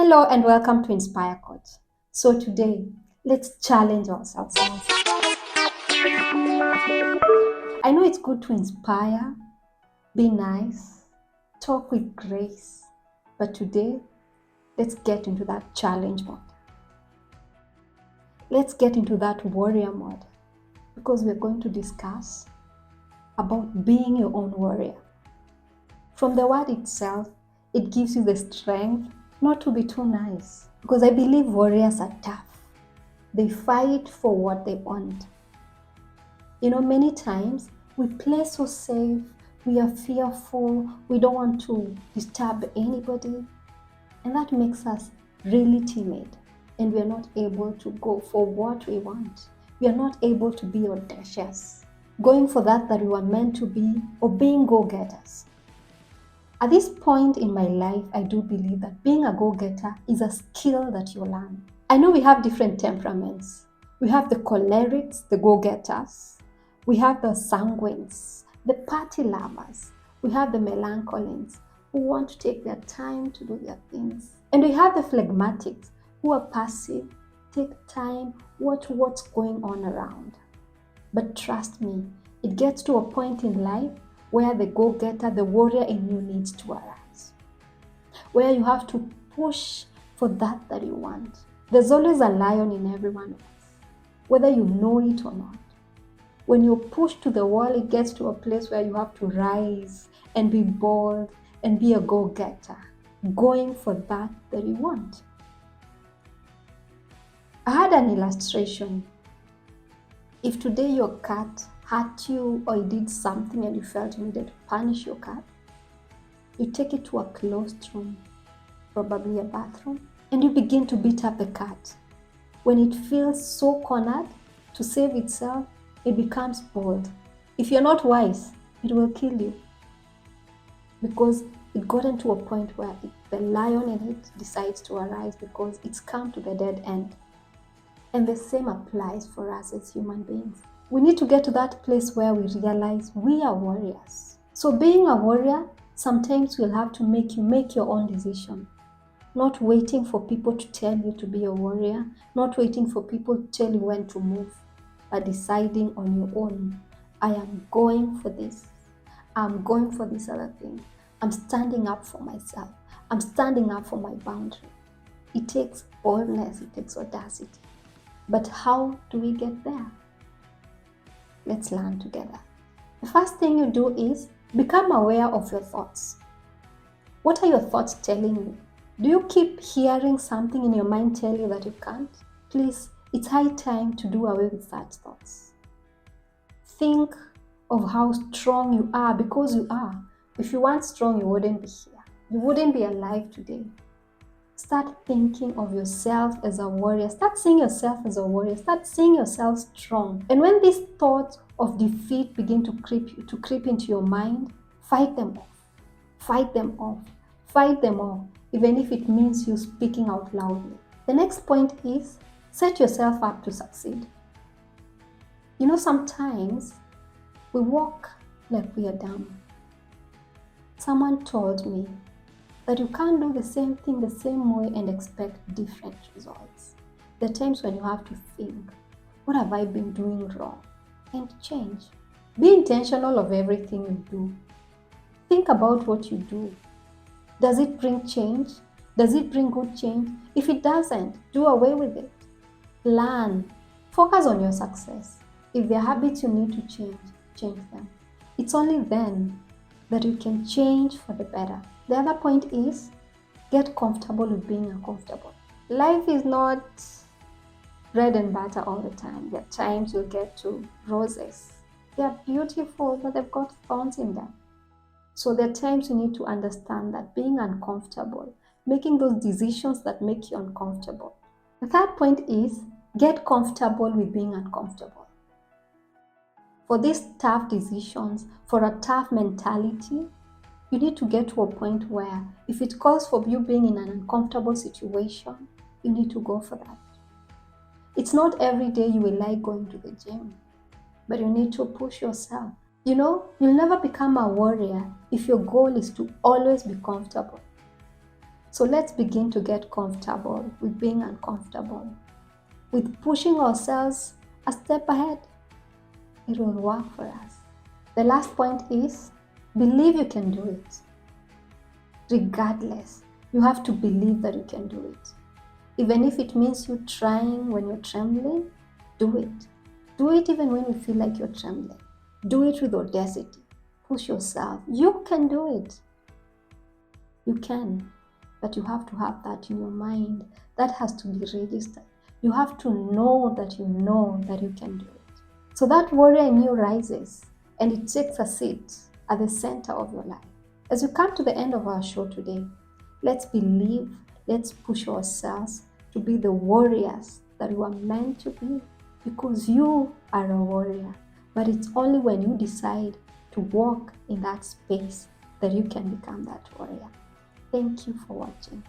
Hello and welcome to Inspire Coach. So today, let's challenge ourselves. I know it's good to inspire, be nice, talk with grace, but today, let's get into that challenge mode. Let's get into that warrior mode because we're going to discuss about being your own warrior. From the word itself, it gives you the strength not to be too nice because I believe warriors are tough. They fight for what they want. Many times we play so safe, we are fearful, we don't want to disturb anybody, and that makes us really timid, and we are not able to go for what we want. We are not able to be audacious, going for that we were meant to be, or being go-getters. At this point in my life, I do believe that being a go-getter is a skill that you learn. I know we have different temperaments. We have the cholerics, the go-getters. We have the sanguines, the party lovers. We have the melancholins who want to take their time to do their things. And we have the phlegmatics who are passive, take time, watch what's going on around. But trust me, it gets to a point in life where the go-getter, the warrior in you needs to arise. Where you have to push for that you want. There's always a lion in every one of us, whether you know it or not. When you're pushed to the wall, it gets to a place where you have to rise and be bold and be a go-getter, going for that you want. I had an illustration. If today your cat hurt you or you did something and you felt you needed to punish your cat, you take it to a closed room, probably a bathroom, and you begin to beat up the cat. When it feels so cornered to save itself, it becomes bold. If you're not wise, it will kill you because it gotten to a point where the lion in it decides to arise because it's come to the dead end. And the same applies for us as human beings. We need to get to that place where we realize we are warriors. So being a warrior, sometimes you'll have to make your own decision. Not waiting for people to tell you to be a warrior, not waiting for people to tell you when to move, but deciding on your own. I am going for this. I'm going for this other thing. I'm standing up for myself. I'm standing up for my boundary. It takes boldness, it takes audacity. But how do we get there? Let's learn together. The first thing you do is become aware of your thoughts. What are your thoughts telling you? Do you keep hearing something in your mind tell you that you can't? Please, it's high time to do away with such thoughts. Think of how strong you are because you are. If you weren't strong, you wouldn't be here. You wouldn't be alive today. Start thinking of yourself as a warrior. Start seeing yourself as a warrior. Start seeing yourself strong. And when these thoughts of defeat begin to creep into your mind, fight them off. Fight them off. Fight them off, even if it means you speaking out loudly. The next point is set yourself up to succeed. Sometimes we walk like we are dumb. Someone told me that you can't do the same thing the same way and expect different results. There are times when you have to think, what have I been doing wrong? And change. Be intentional of everything you do. Think about what you do. Does it bring change? Does it bring good change? If it doesn't, do away with it. Learn. Focus on your success. If there are habits you need to change them. It's only then that you can change for the better. The other point is get comfortable with being uncomfortable. Life is not bread and butter all the time. There are times you'll get to roses. They are beautiful, but they've got thorns in them. So there are times you need to understand that being uncomfortable, making those decisions that make you uncomfortable. The third point is get comfortable with being uncomfortable. For these tough decisions, for a tough mentality, you need to get to a point where if it calls for you being in an uncomfortable situation, you need to go for that. It's not every day you will like going to the gym, but you need to push yourself. You'll never become a warrior if your goal is to always be comfortable. So let's begin to get comfortable with being uncomfortable, with pushing ourselves a step ahead. It will work for us. The last point is believe you can do it. Regardless, you have to believe that you can do it. Even if it means you trying when you're trembling, do it. Do it even when you feel like you're trembling. Do it with audacity. Push yourself. You can do it. You can. But you have to have that in your mind. That has to be registered. You have to know that you can do it. So that warrior in you rises and it takes a seat at the center of your life. As we come to the end of our show today, let's believe, let's push ourselves to be the warriors that we are meant to be, because you are a warrior. But it's only when you decide to walk in that space that you can become that warrior. Thank you for watching.